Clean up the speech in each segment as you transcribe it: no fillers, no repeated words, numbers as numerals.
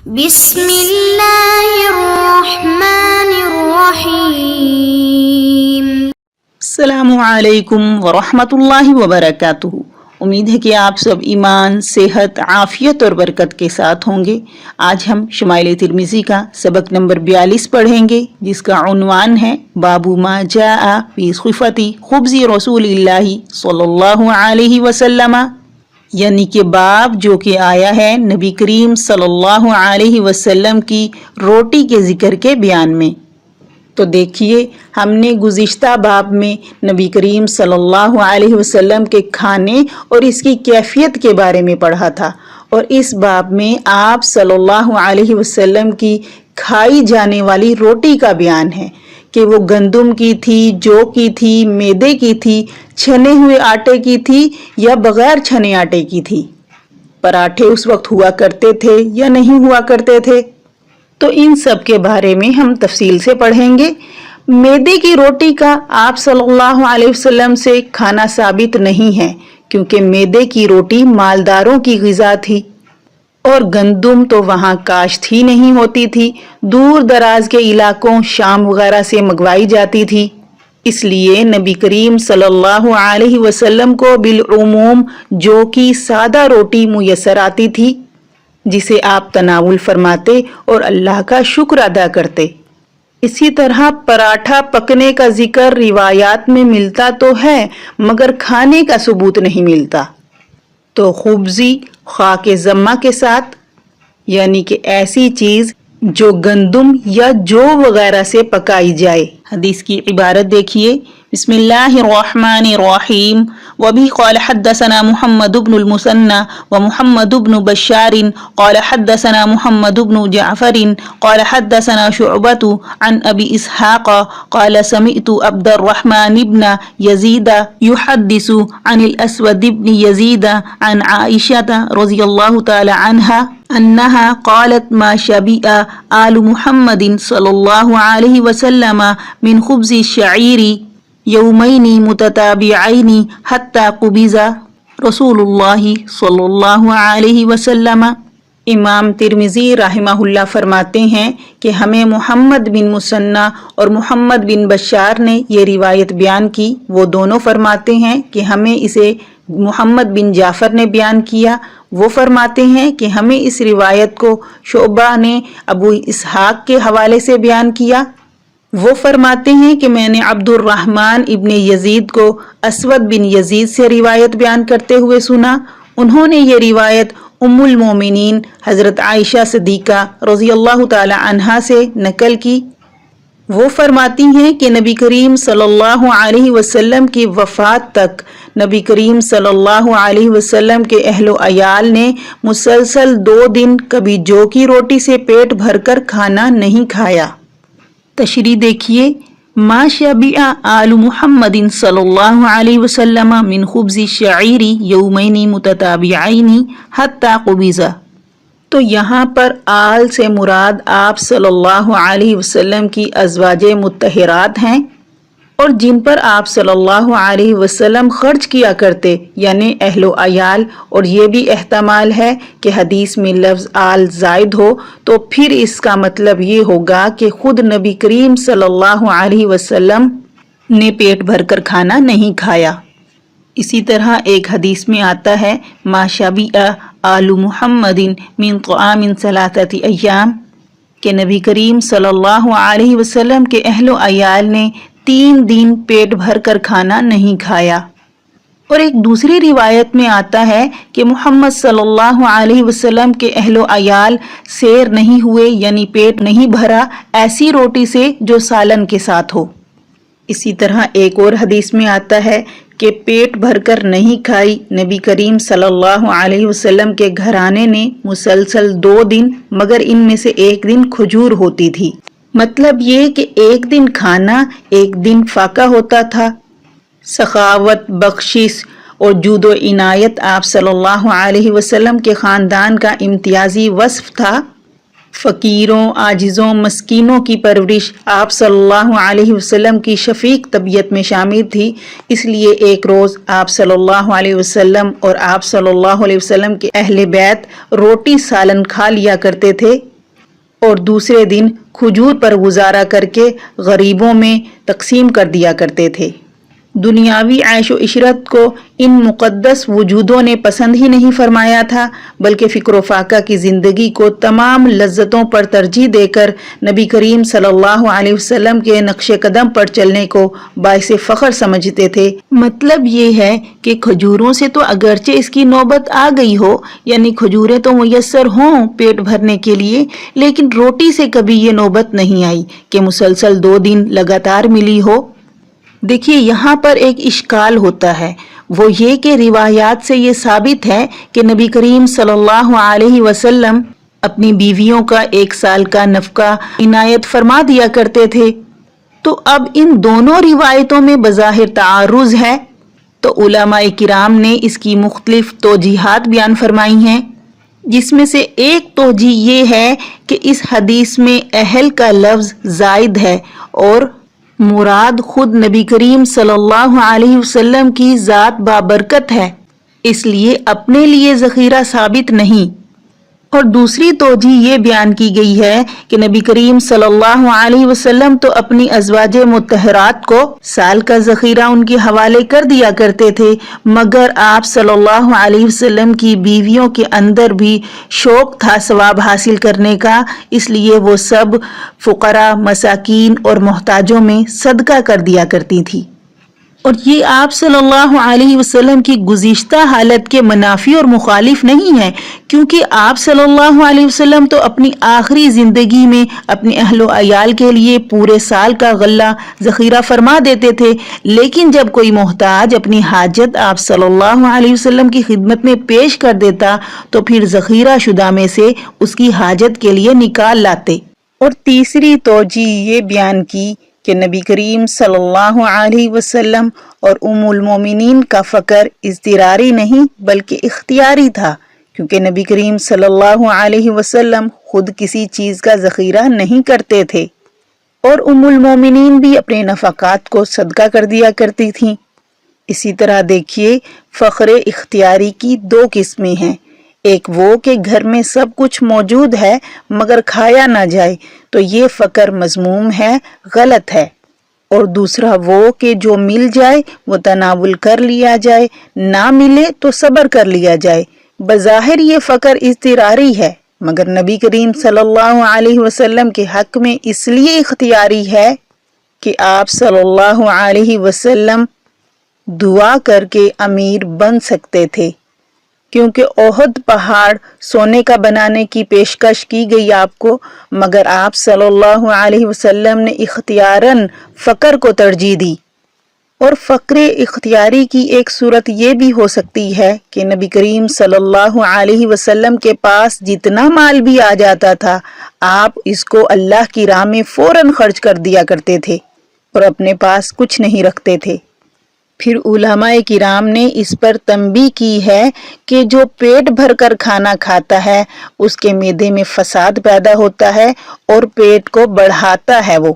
بسم اللہ الرحمن الرحیم۔ السلام علیکم ورحمۃ اللہ وبرکاتہ۔ امید ہے کہ آپ سب ایمان، صحت، عافیت اور برکت کے ساتھ ہوں گے۔ آج ہم شمائل ترمذی کا سبق نمبر 42 پڑھیں گے، جس کا عنوان ہے باب ما جاء فی صفۃ خبز رسول اللہ صلی اللہ علیہ وسلم، یعنی کہ باب جو کہ آیا ہے نبی کریم صلی اللہ علیہ وسلم کی روٹی کے ذکر کے بیان میں۔ تو دیکھیے، ہم نے گزشتہ باب میں نبی کریم صلی اللہ علیہ وسلم کے کھانے اور اس کی کیفیت کے بارے میں پڑھا تھا، اور اس باب میں آپ صلی اللہ علیہ وسلم کی کھائی جانے والی روٹی کا بیان ہے کہ وہ گندم کی تھی، جو کی تھی، میدے کی تھی، چھنے ہوئے آٹے کی تھی یا بغیر چھنے آٹے کی تھی۔ پراٹھے اس وقت ہوا کرتے تھے یا نہیں ہوا کرتے تھے، تو ان سب کے بارے میں ہم تفصیل سے پڑھیں گے۔ میدے کی روٹی کا آپ صلی اللہ علیہ وسلم سے کھانا ثابت نہیں ہے، کیونکہ میدے کی روٹی مالداروں کی غذا تھی، اور گندم تو وہاں کاشت ہی نہیں ہوتی تھی، دور دراز کے علاقوں شام وغیرہ سے منگوائی جاتی تھی۔ اس لیے نبی کریم صلی اللہ علیہ وسلم کو بالعموم جو کی سادہ روٹی میسر آتی تھی، جسے آپ تناول فرماتے اور اللہ کا شکر ادا کرتے۔ اسی طرح پراٹھا پکنے کا ذکر روایات میں ملتا تو ہے، مگر کھانے کا ثبوت نہیں ملتا۔ تو خبزی خاک ضمہ کے ساتھ، یعنی کہ ایسی چیز جو گندم یا جو وغیرہ سے پکائی جائے۔ حدیث کی عبارت دیکھیے، بسم اللہ الرحمن الرحیم۔ وبه قال حدثنا محمد بن المثنى ومحمد بن بشار قال حدثنا محمد بن جعفر قال حدثنا شعبة عن أبي إسحاق قال سمعت عبد الرحمن بن يزيد يحدث عن الأسود بن يزيد عن عائشة رضي الله تعالى عنها أنها قالت ما شبع آل محمد صلى الله عليه وسلم من خبز الشعير یومین متتابعین حتی قبض رسول اللہ صلی اللہ علیہ وسلم۔ امام ترمذی رحمہ اللہ فرماتے ہیں کہ ہمیں محمد بن مثنی اور محمد بن بشار نے یہ روایت بیان کی۔ وہ دونوں فرماتے ہیں کہ ہمیں اسے محمد بن جعفر نے بیان کیا۔ وہ فرماتے ہیں کہ ہمیں اس روایت کو شعبہ نے ابو اسحاق کے حوالے سے بیان کیا۔ وہ فرماتے ہیں کہ میں نے عبد الرحمن ابن یزید کو اسود بن یزید سے روایت بیان کرتے ہوئے سنا۔ انہوں نے یہ روایت ام المومنین حضرت عائشہ صدیقہ رضی اللہ تعالی عنہا سے نقل کی۔ وہ فرماتی ہیں کہ نبی کریم صلی اللہ علیہ وسلم کی وفات تک نبی کریم صلی اللہ علیہ وسلم کے اہل و عیال نے مسلسل 2 دن کبھی جو کی روٹی سے پیٹ بھر کر کھانا نہیں کھایا۔ تشریح دیکھیے، ما شبع آل محمد صلی اللہ علیہ وسلم من خبز الشعیر یومین متتابعین حتی قبض۔ تو یہاں پر آل سے مراد آپ صلی اللہ علیہ وسلم کی ازواج مطہرات ہیں، اور جن پر آپ صلی اللہ علیہ وسلم خرچ کیا کرتے، یعنی اہل و عیال۔ اور یہ بھی احتمال ہے کہ حدیث میں لفظ آل زائد ہو، تو پھر اس کا مطلب یہ ہوگا کہ خود نبی کریم صلی اللہ علیہ وسلم نے پیٹ بھر کر کھانا نہیں کھایا۔ اسی طرح ایک حدیث میں آتا ہے ما شبع آل محمد من طعام 3 ایام، کہ نبی کریم صلی اللہ علیہ وسلم کے اہل و عیال نے 3 دن پیٹ بھر کر کھانا نہیں کھایا۔ اور ایک دوسری روایت میں آتا ہے کہ محمد صلی اللہ علیہ وسلم کے اہل و عیال سیر نہیں ہوئے، یعنی پیٹ نہیں بھرا ایسی روٹی سے جو سالن کے ساتھ ہو۔ اسی طرح ایک اور حدیث میں آتا ہے کہ پیٹ بھر کر نہیں کھائی نبی کریم صلی اللہ علیہ وسلم کے گھرانے نے مسلسل 2 دن، مگر ان میں سے ایک دن کھجور ہوتی تھی۔ مطلب یہ کہ ایک دن کھانا، ایک دن فاقہ ہوتا تھا۔ سخاوت، بخشش اور جود و عنایت آپ صلی اللہ علیہ وسلم کے خاندان کا امتیازی وصف تھا۔ فقیروں، عاجزوں، مسکینوں کی پرورش آپ صلی اللہ علیہ وسلم کی شفیق طبیعت میں شامل تھی۔ اس لیے ایک روز آپ صلی اللہ علیہ وسلم اور آپ صلی اللہ علیہ وسلم کے اہل بیت روٹی سالن کھا لیا کرتے تھے، اور دوسرے دن کھجور پر گزارا کر کے غریبوں میں تقسیم کر دیا کرتے تھے۔ دنیاوی عیش و عشرت کو ان مقدس وجودوں نے پسند ہی نہیں فرمایا تھا، بلکہ فکر و فاقہ کی زندگی کو تمام لذتوں پر ترجیح دے کر نبی کریم صلی اللہ علیہ وسلم کے نقش قدم پر چلنے کو باعث فخر سمجھتے تھے۔ مطلب یہ ہے کہ کھجوروں سے تو اگرچہ اس کی نوبت آ گئی ہو، یعنی کھجوریں تو میسر ہوں پیٹ بھرنے کے لیے، لیکن روٹی سے کبھی یہ نوبت نہیں آئی کہ مسلسل 2 دن لگاتار ملی ہو۔ دیکھیے یہاں پر ایک اشکال ہوتا ہے، وہ یہ کہ روایات سے یہ ثابت ہے کہ نبی کریم صلی اللہ علیہ وسلم اپنی بیویوں کا 1 سال کا نفقہ عنایت فرما دیا کرتے تھے، تو اب ان دونوں روایتوں میں بظاہر تعارض ہے، تو علماء کرام نے اس کی مختلف توجیحات بیان فرمائی ہیں، جس میں سے ایک توجیہ یہ ہے کہ اس حدیث میں اہل کا لفظ زائد ہے اور مراد خود نبی کریم صلی اللہ علیہ وسلم کی ذات بابرکت ہے، اس لیے اپنے لیے ذخیرہ ثابت نہیں۔ اور دوسری توجیہ یہ بیان کی گئی ہے کہ نبی کریم صلی اللہ علیہ وسلم تو اپنی ازواج مطہرات کو سال کا ذخیرہ ان کے حوالے کر دیا کرتے تھے، مگر آپ صلی اللہ علیہ وسلم کی بیویوں کے اندر بھی شوق تھا ثواب حاصل کرنے کا، اس لیے وہ سب فقراء، مساکین اور محتاجوں میں صدقہ کر دیا کرتی تھی۔ اور یہ آپ صلی اللہ علیہ وسلم کی گزشتہ حالت کے منافی اور مخالف نہیں ہے، کیونکہ آپ صلی اللہ علیہ وسلم تو اپنی آخری زندگی میں اپنے اہل و عیال کے لیے پورے سال کا غلہ ذخیرہ فرما دیتے تھے، لیکن جب کوئی محتاج اپنی حاجت آپ صلی اللہ علیہ وسلم کی خدمت میں پیش کر دیتا تو پھر ذخیرہ شدہ میں سے اس کی حاجت کے لیے نکال لاتے۔ اور تیسری توجیہ یہ بیان کی کہ نبی کریم صلی اللہ علیہ وسلم اور ام المومنین کا فقر اضطراری نہیں بلکہ اختیاری تھا، کیونکہ نبی کریم صلی اللہ علیہ وسلم خود کسی چیز کا ذخیرہ نہیں کرتے تھے، اور ام المومنین بھی اپنے نفقات کو صدقہ کر دیا کرتی تھیں۔ اسی طرح دیکھیے فقر اختیاری کی 2 قسمیں ہیں، ایک وہ کہ گھر میں سب کچھ موجود ہے مگر کھایا نہ جائے تو یہ فقر مذموم ہے، غلط ہے، اور دوسرا وہ کہ جو مل جائے وہ تناول کر لیا جائے، نہ ملے تو صبر کر لیا جائے۔ بظاہر یہ فقر اضطراری ہے، مگر نبی کریم صلی اللہ علیہ وسلم کے حق میں اس لیے اختیاری ہے کہ آپ صلی اللہ علیہ وسلم دعا کر کے امیر بن سکتے تھے، کیونکہ احد پہاڑ سونے کا بنانے کی پیشکش کی گئی آپ کو، مگر آپ صلی اللہ علیہ وسلم نے اختیاراً فقر کو ترجیح دی۔ اور فقر اختیاری کی ایک صورت یہ بھی ہو سکتی ہے کہ نبی کریم صلی اللہ علیہ وسلم کے پاس جتنا مال بھی آ جاتا تھا آپ اس کو اللہ کی راہ میں فوراً خرچ کر دیا کرتے تھے اور اپنے پاس کچھ نہیں رکھتے تھے۔ پھر علماء کرام نے اس پر تنبیہ کی ہے کہ جو پیٹ بھر کر کھانا کھاتا ہے اس کے معدے میں فساد پیدا ہوتا ہے اور پیٹ کو بڑھاتا ہے وہ،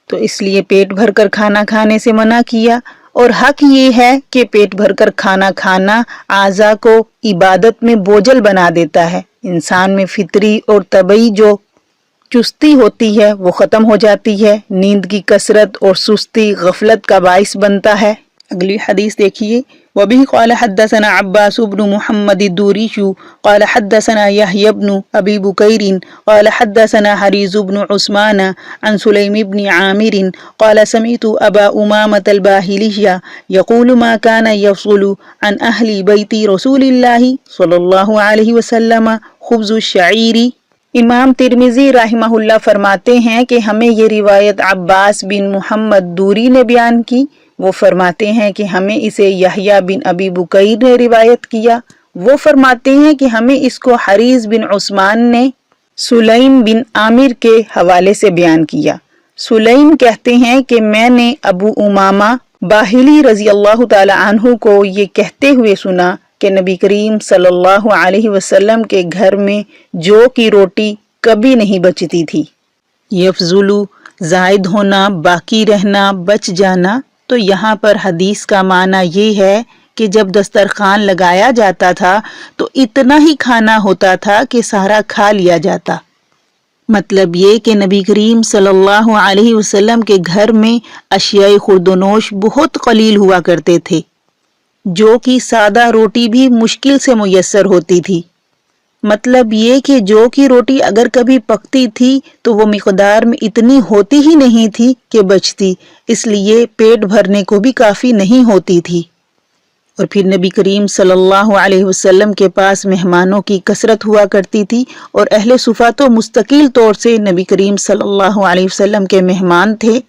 تو اس لیے پیٹ بھر کر کھانا کھانے سے منع کیا۔ اور حق یہ ہے کہ پیٹ بھر کر کھانا کھانا اعضاء کو عبادت میں بوجھل بنا دیتا ہے، انسان میں فطری اور طبعی جو چستی ہوتی ہے وہ ختم ہو جاتی ہے، نیند کی کثرت اور سستی غفلت کا باعث بنتا ہے۔ اگلی حدیث دیکھیے، وبه قال حدثنا عباس بن محمد الدوري قال حدثنا يحيى بن ابي بكير قال حدثنا حريز بن عثمان عن سليم بن عامر قال سمعت ابا امامة الباهلي يقول ما كان يفصل عن اهل بيت رسول الله صلى الله عليه وسلم خبز الشعير۔ امام ترمذی رحمہ اللہ فرماتے ہیں کہ ہمیں یہ روایت عباس بن محمد دوری نے بیان کی، وہ فرماتے ہیں کہ ہمیں اسے یحییٰ بن ابی بکیر نے روایت کیا، وہ فرماتے ہیں کہ ہمیں اس کو حریز بن عثمان نے سلیم بن عامر کے حوالے سے بیان کیا۔ سلیم کہتے ہیں کہ میں نے ابو امامہ باہلی رضی اللہ تعالی عنہ کو یہ کہتے ہوئے سنا کہ نبی کریم صلی اللہ علیہ وسلم کے گھر میں جو کی روٹی کبھی نہیں بچتی تھی۔ یفضلو زائد ہونا، باقی رہنا، بچ جانا، تو یہاں پر حدیث کا معنی یہ ہے کہ جب دسترخوان لگایا جاتا تھا تو اتنا ہی کھانا ہوتا تھا کہ سارا کھا لیا جاتا، مطلب یہ کہ نبی کریم صلی اللہ علیہ وسلم کے گھر میں اشیاء خوردونوش بہت قلیل ہوا کرتے تھے، جو کہ سادہ روٹی بھی مشکل سے میسر ہوتی تھی۔ مطلب یہ کہ جو کی روٹی اگر کبھی پکتی تھی تو وہ مقدار میں اتنی ہوتی ہی نہیں تھی کہ بچتی، اس لیے پیٹ بھرنے کو بھی کافی نہیں ہوتی تھی۔ اور پھر نبی کریم صلی اللہ علیہ وسلم کے پاس مہمانوں کی کثرت ہوا کرتی تھی، اور اہل صفہ تو مستقل طور سے نبی کریم صلی اللہ علیہ وسلم کے مہمان تھے،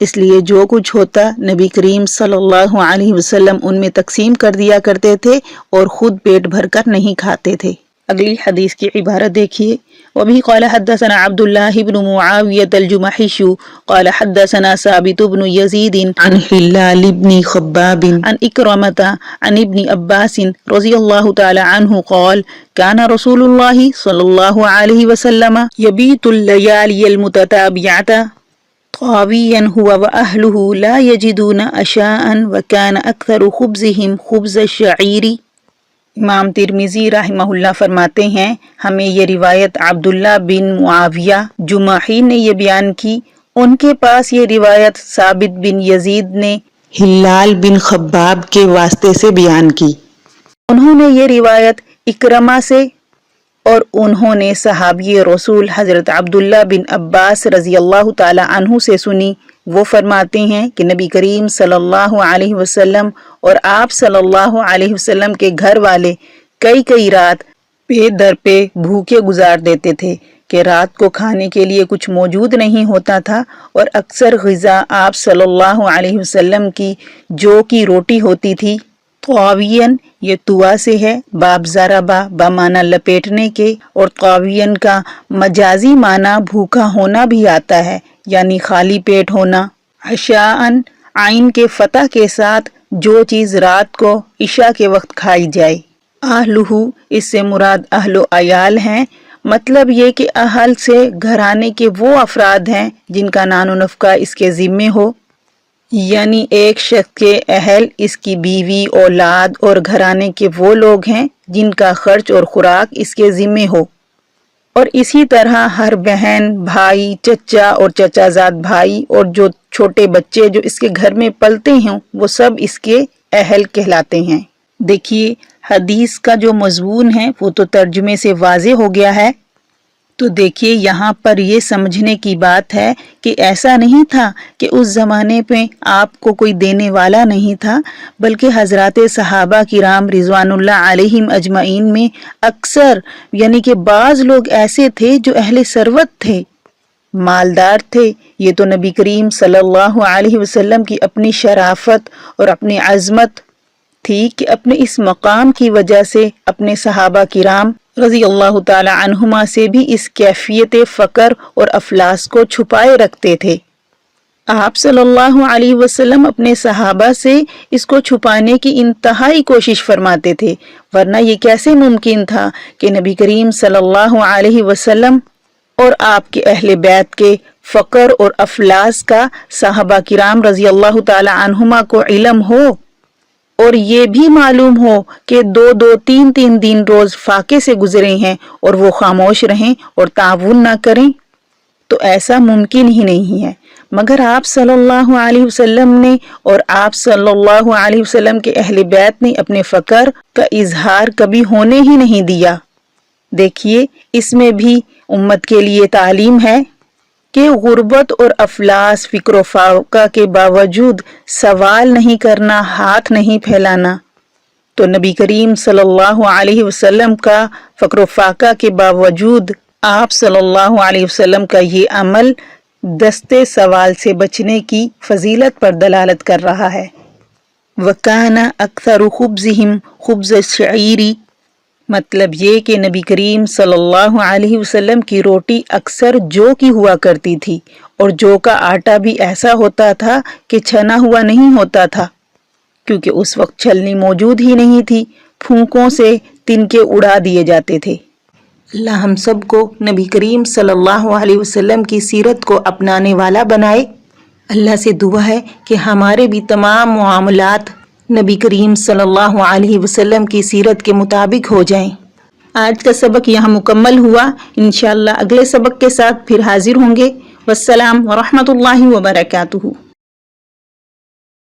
اس لیے جو کچھ ہوتا نبی کریم صلی اللہ علیہ وسلم ان میں تقسیم کر دیا کرتے تھے اور خود پیٹ بھر کر نہیں کھاتے تھے۔ اگلی حدیث کی عبارت دیکھیے، وبه قال حدثنا عبد الله بن معاوية الجمحي قال حدثنا ثابت بن يزيد عن هلال بن خباب عن إكرمة عن ابن عباس رضي الله تعالى عنه قال كان رسول الله صلى الله عليه وسلم يبيت الليالي المتتابعة طاويا هو وأهله لا يجدون عشاء وكان أكثر خبزهم خبز الشعير۔ امام ترمذی رحمہ اللہ فرماتے ہیں، ہمیں یہ روایت عبداللہ بن معاویہ جمحی نے یہ بیان کی، ان کے پاس یہ روایت ثابت بن یزید نے ہلال بن خباب کے واسطے سے بیان کی، انہوں نے یہ روایت اکرمہ سے، اور انہوں نے صحابی رسول حضرت عبداللہ بن عباس رضی اللہ تعالی عنہ سے سنی۔ وہ فرماتے ہیں کہ نبی کریم صلی اللہ علیہ وسلم اور آپ صلی اللہ علیہ وسلم کے گھر والے کئی رات پے در پہ بھوکے گزار دیتے تھے کہ رات کو کھانے کے لیے کچھ موجود نہیں ہوتا تھا، اور اکثر غذا آپ صلی اللہ علیہ وسلم کی جو کی روٹی ہوتی تھی۔ طاوین یہ توا سے ہے، باب ضربہ بمعنی لپیٹنے کے، اور طاوین کا مجازی معنی بھوکا ہونا بھی آتا ہے، یعنی خالی پیٹ ہونا۔ عشاءً عین کے فتح کے ساتھ جو چیز رات کو عشاء کے وقت کھائی جائے۔ اہلہ اس سے مراد اہل و عیال ہیں، مطلب یہ کہ اہل سے گھرانے کے وہ افراد ہیں جن کا نان و نفقہ اس کے ذمے ہو، یعنی ایک شخص کے اہل اس کی بیوی، اولاد اور گھرانے کے وہ لوگ ہیں جن کا خرچ اور خوراک اس کے ذمے ہو۔ اور اسی طرح ہر بہن، بھائی، چچا اور چچا زاد بھائی اور جو چھوٹے بچے جو اس کے گھر میں پلتے ہیں وہ سب اس کے اہل کہلاتے ہیں۔ دیکھیے حدیث کا جو مضمون ہے وہ تو ترجمے سے واضح ہو گیا ہے، تو دیکھیے یہاں پر یہ سمجھنے کی بات ہے کہ ایسا نہیں تھا کہ اس زمانے پہ آپ کو کوئی دینے والا نہیں تھا، بلکہ حضرات صحابہ کرام رضوان اللہ علیہم اجمعین میں اکثر یعنی کہ بعض لوگ ایسے تھے جو اہل ثروت تھے، مالدار تھے۔ یہ تو نبی کریم صلی اللہ علیہ وسلم کی اپنی شرافت اور اپنی عظمت تھی کہ اپنے اس مقام کی وجہ سے اپنے صحابہ کرام رضی اللہ تعالی عنہما سے بھی اس کیفیت فقر اور افلاس کو چھپائے رکھتے تھے۔ آپ صلی اللہ علیہ وسلم اپنے صحابہ سے اس کو چھپانے کی انتہائی کوشش فرماتے تھے، ورنہ یہ کیسے ممکن تھا کہ نبی کریم صلی اللہ علیہ وسلم اور آپ کے اہل بیت کے فقر اور افلاس کا صحابہ کرام رضی اللہ تعالی عنہما کو علم ہو، اور یہ بھی معلوم ہو کہ 2-3 دن روز فاقے سے گزرے ہیں اور وہ خاموش رہیں اور تعاون نہ کریں، تو ایسا ممکن ہی نہیں ہے۔ مگر آپ صلی اللہ علیہ وسلم نے اور آپ صلی اللہ علیہ وسلم کے اہل بیت نے اپنے فقر کا اظہار کبھی ہونے ہی نہیں دیا۔ دیکھیے اس میں بھی امت کے لیے تعلیم ہے کہ غربت اور افلاس، فکر و فاقہ کے باوجود سوال نہیں کرنا، ہاتھ نہیں پھیلانا۔ تو نبی کریم صلی اللہ علیہ وسلم کا فقر و فاقہ کے باوجود آپ صلی اللہ علیہ وسلم کا یہ عمل دستے سوال سے بچنے کی فضیلت پر دلالت کر رہا ہے۔ وَكَانَ أَكْثَرُ خُبْزِهِمْ خُبْزَ الشَّعِيرِ، مطلب یہ کہ نبی کریم صلی اللہ علیہ وسلم کی روٹی اکثر جو کی ہوا کرتی تھی، اور جو کا آٹا بھی ایسا ہوتا تھا کہ چھنا ہوا نہیں ہوتا تھا، کیونکہ اس وقت چھلنی موجود ہی نہیں تھی، پھونکوں سے تنکے اڑا دیے جاتے تھے۔ اللہ ہم سب کو نبی کریم صلی اللہ علیہ وسلم کی سیرت کو اپنانے والا بنائے۔ اللہ سے دعا ہے کہ ہمارے بھی تمام معاملات نبی کریم صلی اللہ علیہ وسلم کی سیرت کے مطابق ہو جائیں۔ آج کا سبق یہاں مکمل ہوا. انشاءاللہ اگلے سبق کے ساتھ پھر حاضر ہوں گے. والسلام ورحمۃ اللہ وبرکاتہ.